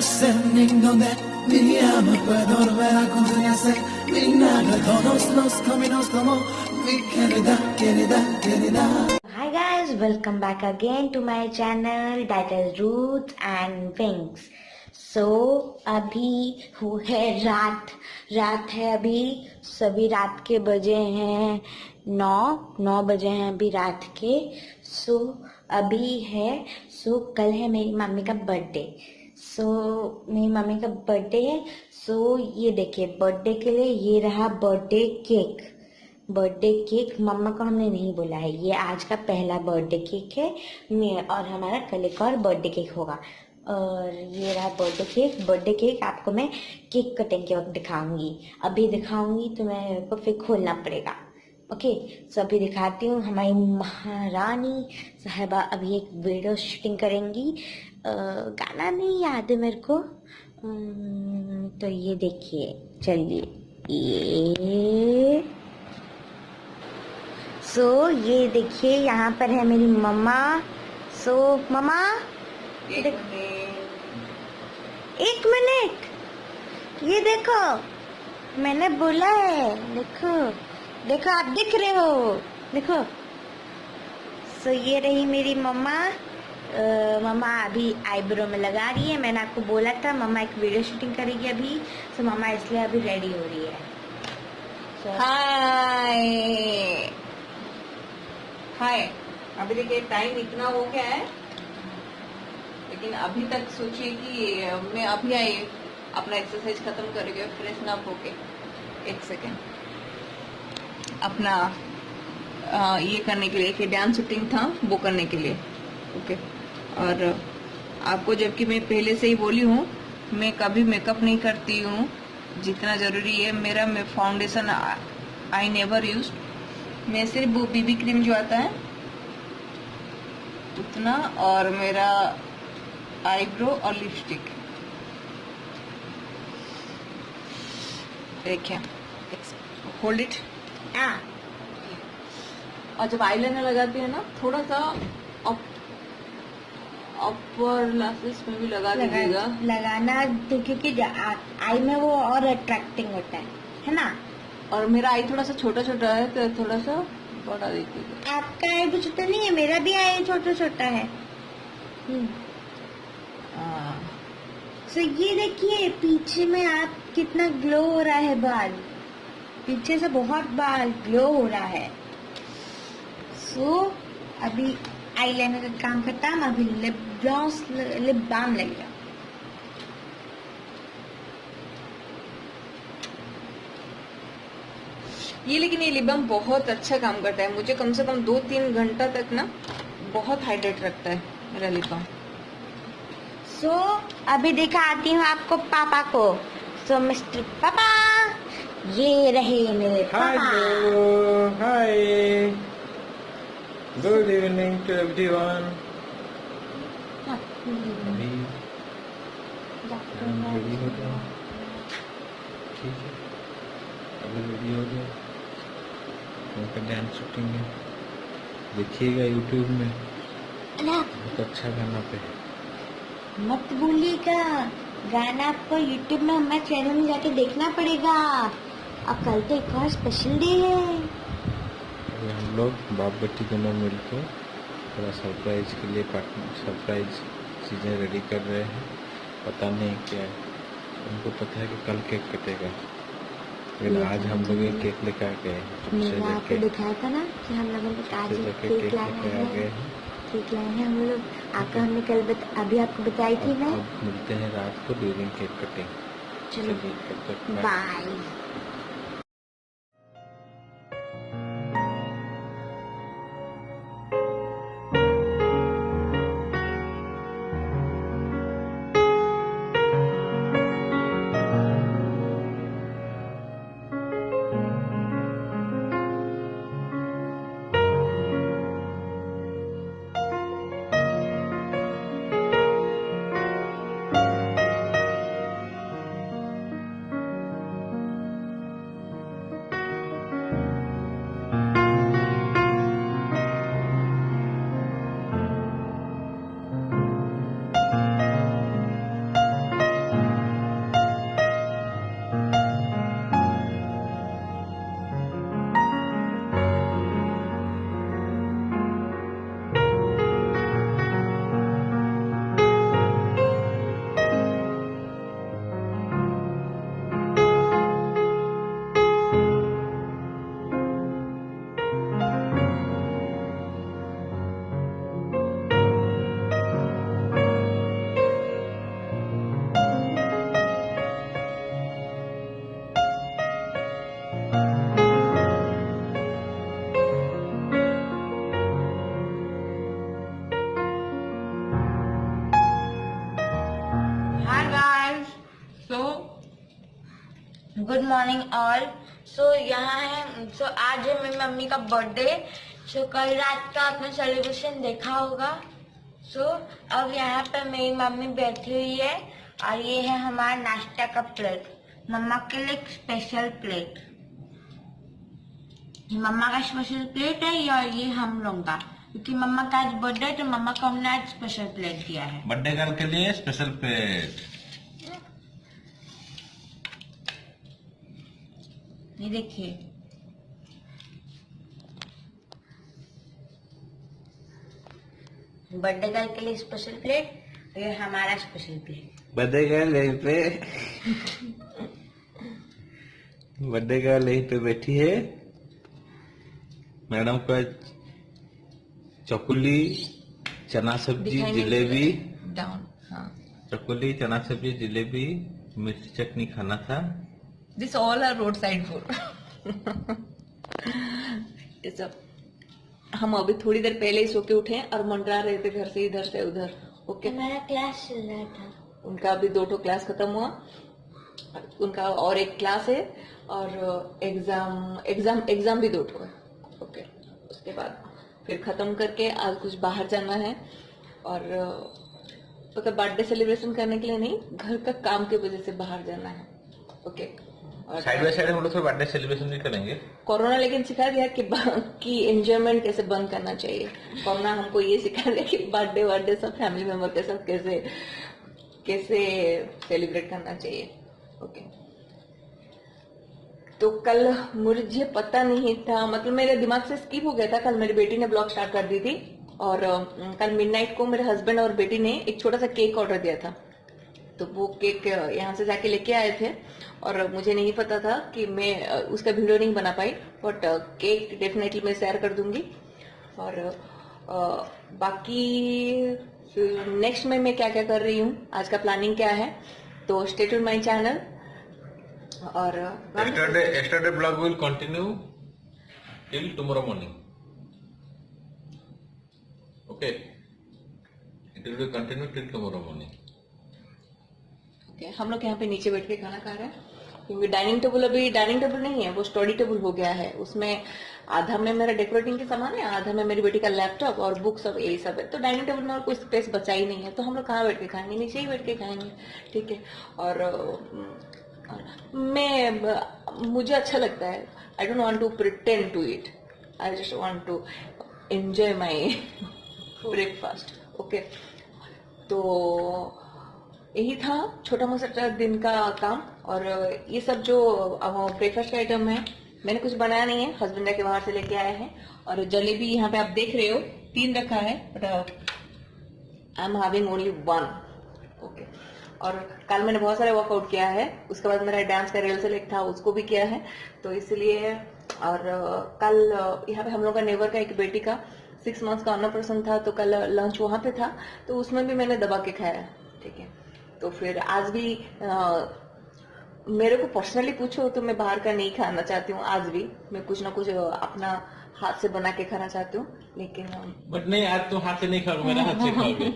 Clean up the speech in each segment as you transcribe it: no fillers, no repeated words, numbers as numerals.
sé en dónde mi amor puedo volver a construirse mi nave todos los caminos como mi querida, querida, querida. Hi guys, welcome back again to my channel that is Roots and Wings. So अभी है रात है अभी, सभी रात के बजे हैं 9 बजे हैं अभी रात के। सो अभी है कल है मेरी मम्मी का बर्थडे। मेरी मम्मी का बर्थडे है। ये देखिए बर्थडे के लिए ये रहा बर्थडे केक। मम्मा को हमने नहीं बोला है, ये आज का पहला बर्थडे केक है और हमारा कल एक और बर्थडे केक होगा। और ये रहा बर्थडे केक आपको मैं केक कटिंग के वक्त दिखाऊंगी। अभी दिखाऊंगी तो मेरे को फिर खोलना पड़ेगा। ओके, अभी दिखाती हूँ। हमारी महारानी साहिबा अभी एक वीडियो शूटिंग करेंगी। गाना नहीं याद है मेरे को, तो ये देखिए, चलिए ये देखिए यहाँ पर है मेरी मम्मा। मम्मा एक मिनट, ये देखो मैंने बोला है, देखो आप दिख रहे हो, देखो। ये रही मेरी मम्मा। मम्मा अभी आईब्रो में लगा रही है। मैंने आपको बोला था मम्मा एक वीडियो शूटिंग करेगी अभी, मम्मा इसलिए अभी रेडी हो रही है। हाय, अभी देखिए टाइम इतना हो गया है, लेकिन अभी तक सोचिए कि मैं अभी आई अपना एक्सरसाइज खत्म करके फ्रेशन अप होके 1 सेकेंड अपना ये करने के लिए कि डांस शूटिंग था वो करने के लिए। ओके, और आपको जबकि मैं पहले से ही बोली हूँ मैं कभी मेकअप नहीं करती हूँ जितना जरूरी है मेरा। मैं फाउंडेशन आई नेवर यूज, मैं सिर्फ वो बीबी क्रीम जो आता है उतना, और मेरा आईब्रो और लिपस्टिक। देखिए, होल्ड इट। और जब आईलाइनर लगाती है ना थोड़ा सा अपर लासेस में भी लगा दीजिएगा। लगाना तो क्योंकि आई में वो और अट्रैक्टिंग होता है ना। और मेरा आई थोड़ा सा छोटा छोटा है तो थोड़ा सा बड़ा देखिएगा। आपका आई भी छोटा नहीं है, मेरा भी आई छोटा छोटा है। ये देखिए पीछे में आप कितना ग्लो हो रहा है, बाल पीछे से बहुत बाल ग्लो हो रहा है। अभी आईलाइनर का काम करता है, अभी लिप बाम लगेगा। लेकिन ये लिप बाम बहुत अच्छा काम करता है, मुझे कम से कम 2-3 घंटा तक ना बहुत हाइड्रेट रखता है मेरा लिप बाम। अभी दिखाती हूँ आपको पापा को। मिस्टर पापा, ये रहे मेरे पापा। Hello, hi, good evening to everyone. अभी रेडी हो गया, ठीक है, अभी रेडी हो गया। उनका डांस शूटिंग है, देखिएगा यूट्यूब में, बहुत अच्छा गाना पे है। मत भूलिएगा, गाना आपको यूट्यूब में हमारे चैनल में जाके देखना पड़ेगा। अब कल तो एक और स्पेशल डे है। अभी हम लोग बाप बेटी दोनों मिलकर थोड़ा सरप्राइज के लिए सरप्राइज चीज़ें रेडी कर रहे हैं। पता नहीं क्या है, उनको पता है कि कल केक कटेगा, लेकिन आज हम लोग एक केक लेकर आ गए। मैंने आपको दिखाया था ना कि हम लोगों ने आज केक लाए हैं। हम लोग आपको हमने कल अभी आपको बताई थी ना। अब मिलते हैं रात को ड्यूरिंग केक कटिंग। चलो bye. Good morning all. So यहाँ है, सो आज है मेरी मम्मी का बर्थडे। सो कल रात का आपने सेलिब्रेशन देखा होगा। सो अब यहाँ पे मेरी मम्मी बैठी हुई है और ये है हमारा नाश्ता का प्लेट। मम्मा के लिए एक स्पेशल प्लेट, मम्मा का स्पेशल प्लेट है और ये हम लोग का, क्योंकि मम्मा का आज बर्थडे है तो मम्मा को हमने आज स्पेशल प्लेट दिया है। बर्थडे गर्ल के लिए स्पेशल प्लेट। ये देखिए, बर्थडे गर्ल के लिए स्पेशल प्लेट, ये हमारा स्पेशल प्लेट। बर्थडे गर्ल यहीं पे बर्थडे गर्ल यहीं पे बैठी है। मैडम का चकुली, चना सब्जी, जलेबी, डाउन। हाँ, चकुली, चना सब्जी, जलेबी, मिर्ची चटनी खाना था। This all are road side food. ये सब हम अभी थोड़ी देर पहले ही सो के उठे और मंडरा रहे थे घर से इधर से उधर। ओके, हमारा क्लास चल रहा था। उनका अभी 2 क्लास खत्म हुआ, उनका और एक क्लास है और एग्जाम भी 2 है। ओके, उसके बाद फिर खत्म करके आज कुछ बाहर जाना है और मतलब बर्थडे सेलिब्रेशन करने के लिए नहीं, घर का काम की वजह से बाहर जाना है। ओके, और साइड बाय साइड हम लोग थोड़ा बर्थडे सेलिब्रेशन भी करेंगे। कोरोना लेकिन सिखा दिया कि एंजॉयमेंट कैसे बंद करना चाहिए। कोरोना हमको ये सिखा दिया कि बर्थडे सब फैमिली मेंबर के साथ कैसे सेलिब्रेट करना चाहिए। ओके, तो कल मुझे पता नहीं था, मतलब मेरे दिमाग से स्किप हो गया था। कल मेरी बेटी ने ब्लॉग स्टार्ट कर दी थी और कल मिडनाइट को मेरे हस्बैंड और बेटी ने एक छोटा सा केक ऑर्डर दिया था। तो वो केक यहाँ से जाके लेके आए थे और मुझे नहीं पता था कि मैं उसका वीडियो नहीं बना पाई, बट केक डेफिनेटली मैं शेयर कर दूंगी। और बाकी नेक्स्ट में मैं क्या क्या कर रही हूँ, आज का प्लानिंग क्या है, तो स्टे ट्यून्ड माय चैनल। और yesterday vlog will continue till tomorrow morning. Okay, it will be continue till tomorrow morning. Okay, हम लोग यहाँ पे नीचे बैठ के खाना खा रहे हैं क्योंकि डाइनिंग टेबल अभी डाइनिंग टेबल नहीं है, वो स्टडी टेबल हो गया है। उसमें आधा में मेरा डेकोरेटिंग के सामान है, आधा में मेरी बेटी का लैपटॉप और बुक सब यही सब है। तो डाइनिंग टेबल में और कोई स्पेस बचा ही नहीं है, तो हम लोग कहाँ बैठ के खाएंगे, नीचे ही बैठ के खाएंगे। ठीक है, और मुझे अच्छा लगता है। I don't want to pretend to eat, I just want to enjoy my breakfast. Okay, तो यही था छोटा मोटा दिन का काम। और ये सब जो ब्रेकफास्ट का आइटम है मैंने कुछ बनाया नहीं है, हस्बैंड के बाहर से लेके आए हैं। और जलेबी यहाँ पे आप देख रहे हो 3 रखा है, but I am having only 1। Okay, और कल मैंने बहुत सारे वर्कआउट किया है, उसके बाद मेरा डांस का रील सेलेक्ट था, उसको भी किया है, तो इसलिए। और कल यहाँ पे हम लोग का नेबर का एक बेटी का 6 मंथ्स का अन्नप्राशन था, तो कल लंच वहां पे था, तो उसमें भी मैंने दबा के खाया। ठीक है, तो फिर आज भी मेरे को पर्सनली पूछो तो मैं बाहर का नहीं खाना चाहती हूँ। आज भी मैं कुछ ना कुछ अपना हाथ से बना के खाना चाहती हूँ, लेकिन बट नहीं, आज तुम हाथ से नहीं खाओगे, मेरा हाथ से खाओगे।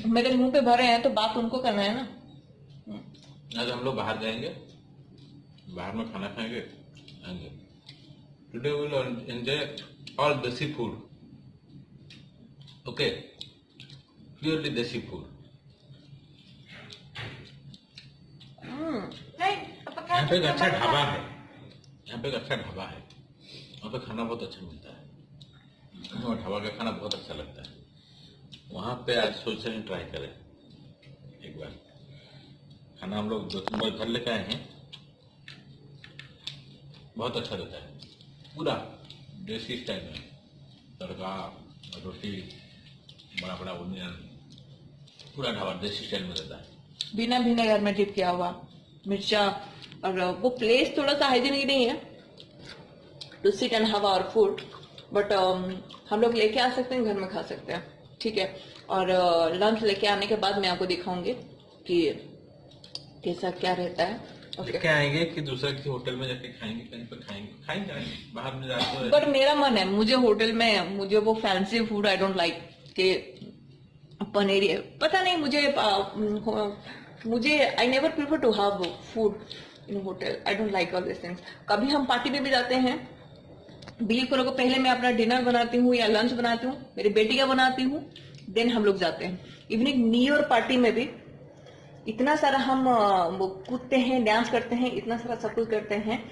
मेरे मुंह पे भरे हैं तो बात उनको करना है ना। आज हम लोग बाहर जाएंगे, बाहर में खाना खाएंगे, आएंगे। Today we will enjoy all desi food. Okay, purely desi food. यहाँ पे एक अच्छा ढाबा है, यहाँ पे एक अच्छा ढाबा है, वहाँ पे खाना बहुत अच्छा मिलता है। वहाँ ढाबा का खाना बहुत अच्छा लगता है। वहाँ पे आज सोच रहे हैं ट्राई करें एक बार खाना। हम लोग 2-3 बार घर लेके आए हैं, बहुत अच्छा रहता है, पूरा देसी स्टाइल में, तड़का, रोटी, बड़ा बड़ा ओनियन, पूरा ढाबा देसी स्टाइल में रहता है। बिना विनेगर में डिप किया हुआ मिर्चा। और वो प्लेस थोड़ा सा हाइजीनिक नहीं है to sit and have our food, but हम लोग लेके आ सकते हैं, घर में खा सकते हैं। ठीक है, और लंच लेके आने के बाद मैं आपको दिखाऊंगी कि कैसा क्या रहता है। लेके आएंगे कि दूसरा किसी होटल में जाके खाएंगे, कहीं पर खाएंगे बाहर में जाते। पर मेरा मन है, मुझे होटल में मुझे वो fancy food I don't like कि पनीर है, पता नहीं मुझे I never prefer to have food in hotel, I don't like all this things. कभी हम पार्टी में भी जाते हैं, बिलीव करोगे, पहले मैं अपना डिनर बनाती हूँ या लंच बनाती हूँ, मेरी बेटी का बनाती हूँ, देन हम लोग जाते हैं। इवनिंग न्यू ईयर पार्टी में भी इतना सारा हम कूदते हैं, डांस करते हैं, इतना सारा सब कुछ करते हैं,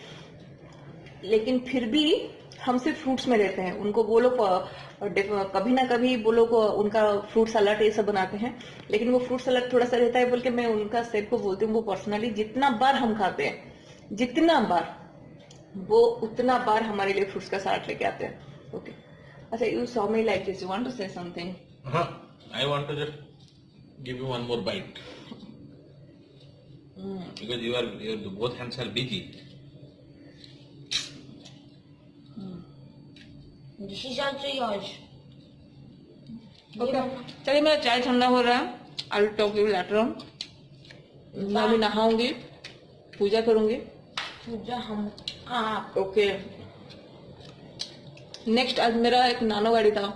लेकिन फिर भी हम सिर्फ फ्रूट्स में रहते हैं। उनको वो लोग कभी ना कभी वो लोग उनका फ्रूट सलाद ये सब बनाते हैं, लेकिन वो फ्रूट सलाद थोड़ा सा रहता है बोल के मैं उनका सेट को बोलती हूँ, वो पर्सनली जितना बार हम खाते हैं, जितना बार वो उतना बार हमारे लिए फ्रूट्स का सलाद लेके आते हैं। ओके, अच्छा, you saw me like this, you want to say something? I want to just give you one more bite because your both hands are busy. This is also yours. Okay, चलिए मेरा चाय ठंडा हो रहा है, I will talk you later on. मैं अभी नहाऊंगी, पूजा करूंगी। पूजा हम आप ओके, नेक्स्ट आज मेरा एक नानो गाड़ी था,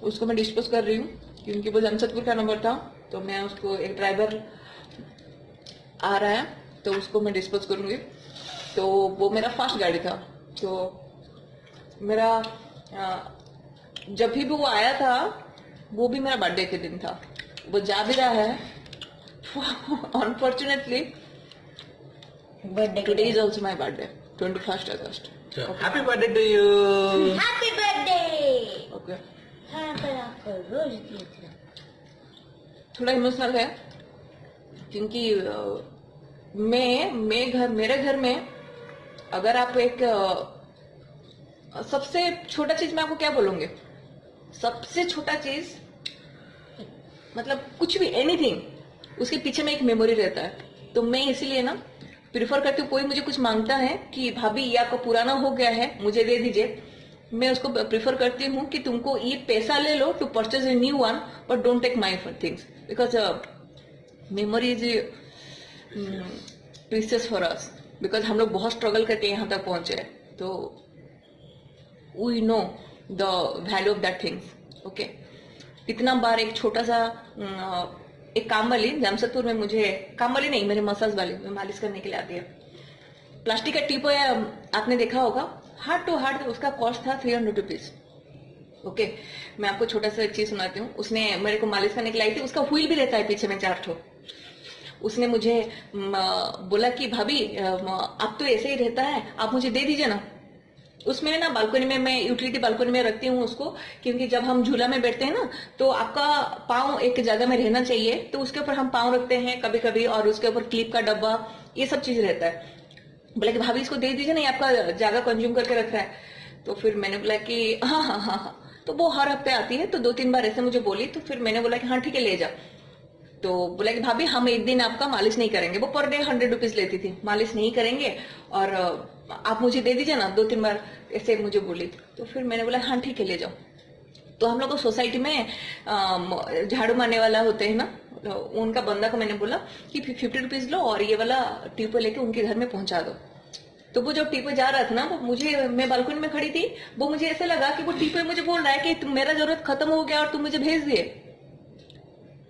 उसको मैं डिस्पोज कर रही हूँ क्योंकि वो जमशेदपुर का नंबर था, तो मैं उसको, एक ड्राइवर आ रहा है तो उसको मैं डिस्पोज करूंगी। तो वो मेरा फास्ट गाड़ी था, तो मेरा जब भी वो आया था वो भी मेरा बर्थडे के दिन था, वो जा भी रहा है unfortunately. Birthday today is also my birthday, 21 August. So, happy birthday to you. Happy birthday. Okay, हाँ, पर आपको रोज दिए थे। थोड़ा इमोशनल है क्योंकि मेरे घर में अगर आप एक सबसे छोटा चीज मैं आपको क्या बोलूंगी, सबसे छोटा चीज मतलब कुछ भी, एनीथिंग, उसके पीछे में एक मेमोरी रहता है। तो मैं इसीलिए ना प्रिफर करती हूँ, कोई मुझे कुछ मांगता है कि भाभी ये आपका पुराना हो गया है मुझे दे दीजिए, मैं उसको प्रिफर करती हूँ कि तुमको ये पैसा ले लो to purchase a new one, but don't take my things because memory is precious for us, because हम लोग बहुत स्ट्रगल करके यहाँ तक पहुंचे हैं, तो we know the value of that things. Okay, कितना बार एक छोटा सा एक काम वाली जमशेदपुर में, मुझे काम वाली नहीं, मेरे मसाज वाली में मालिश करने के लिए आती है, प्लास्टिक का टिप है, आपने देखा होगा, हार्ड टू हार्ड, उसका कॉस्ट था 300 रुपीज। ओके, मैं आपको छोटा सा एक चीज सुनाती हूँ। उसने मेरे को मालिश करने के लिए आई थी, उसका व्हील भी रहता है पीछे में 4 ठो। उसने मुझे बोला कि भाभी आप तो ऐसे ही रहता है, आप मुझे दे दीजिए ना। उसमें ना बालकनी में, मैं यूटिलिटी बालकनी में रखती हूँ उसको, क्योंकि जब हम झूला में बैठते हैं ना तो आपका पाँव एक जगह में रहना चाहिए, तो उसके ऊपर हम पाँव रखते हैं कभी कभी, और उसके ऊपर क्लिप का डब्बा, ये सब चीज रहता है। बोला कि भाभी इसको दे दीजिए ना, ये आपका जगह कंज्यूम करके रख रहा है। तो फिर मैंने बोला कि हाँ हाँ हाँ हाँ, तो वो हर हफ्ते आती है, तो 2-3 बार ऐसे मुझे बोली, तो फिर मैंने बोला कि हाँ ठीक है ले जा। तो बोला कि भाभी हम एक दिन आपका मालिश नहीं करेंगे, वो पर डे 100 रुपीज लेती थी, मालिश नहीं करेंगे, और आप मुझे दे दीजिए ना, 2-3 बार ऐसे मुझे बोली। तो फिर मैंने बोला हाँ ठीक है ले जाओ। तो हम लोग को सोसाइटी में झाड़ू मारने वाला होते हैं ना, तो उनका बंदा को मैंने बोला कि 50 रुपीज लो और ये वाला टिपो लेके उनके घर में पहुंचा दो। तो वो जब टिपो जा रहा था ना, वो मुझे, मैं बालकनी में खड़ी थी, वो मुझे ऐसे लगा कि वो टिपो मुझे बोल रहा है कि तुम, मेरा जरूरत खत्म हो गया और तुम मुझे भेज दिए।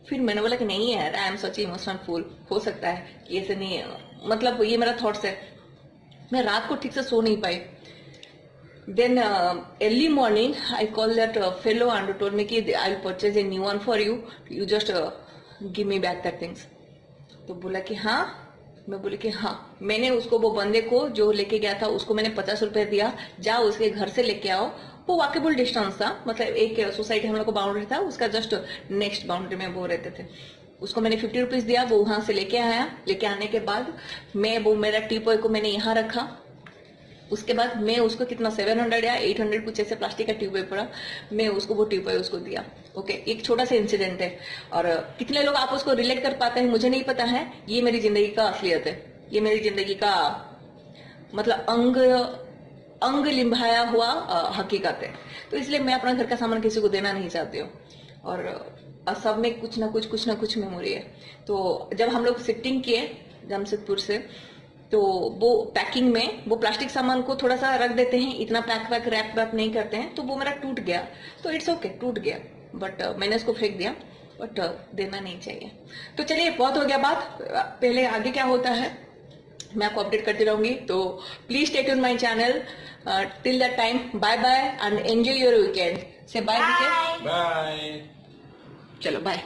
फिर मैंने बोला कि नहीं यार, I am such emotional fool, हो सकता है कि ऐसे नहीं है, मतलब ये मेरा थॉट्स है। मैं रात को ठीक से सो नहीं पाई। Then early morning I called that fellow and told me कि I'll purchase a new one for you. You just give me back that things. तो बोला कि हाँ, मैं बोली कि हाँ। मैंने उसको, वो बंदे को जो लेके गया था, उसको मैंने 50 रुपए दिया, जाओ उसके घर से लेके आओ। वो वॉकेबल डिस्टेंस था, मतलब एक सोसाइटी हम लोग को बाउंड्री था, उसका जस्ट नेक्स्ट बाउंड्री में वो रहते थे। उसको मैंने 50 रुपीज दिया, वो वहां से लेके आया। लेके आने के बाद मैं, वो मेरा टीपॉय को मैंने यहाँ रखा। उसके बाद मैं उसको कितना 700 या 800 कुछ ऐसे प्लास्टिक का ट्यूबवेल पड़ा, मैं उसको वो ट्यूबवेल उसको दिया। ओके, एक छोटा सा इंसिडेंट है, और कितने लोग आप उसको रिलेट कर पाते हैं मुझे नहीं पता है। ये मेरी जिंदगी का असलियत है, ये मेरी जिंदगी का मतलब अंग लिंभाया हुआ हकीकत है। तो इसलिए मैं अपना घर का सामान किसी को देना नहीं चाहती हूँ, और सब में कुछ ना कुछ मेमोरी है। तो जब हम लोग शिफ्टिंग किए जमशेदपुर से, तो वो पैकिंग में वो प्लास्टिक सामान को थोड़ा सा रख देते हैं, इतना पैक रैप नहीं करते हैं, तो वो मेरा टूट गया। तो इट्स ओके, टूट गया, बट मैंने उसको फेंक दिया। बट देना नहीं चाहिए। तो चलिए बहुत हो गया बात, पहले आगे क्या होता है मैं आपको अपडेट करती रहूंगी। तो please take on my channel. Till that time bye bye and enjoy your weekend. Say bye. Bye. चलो बाय।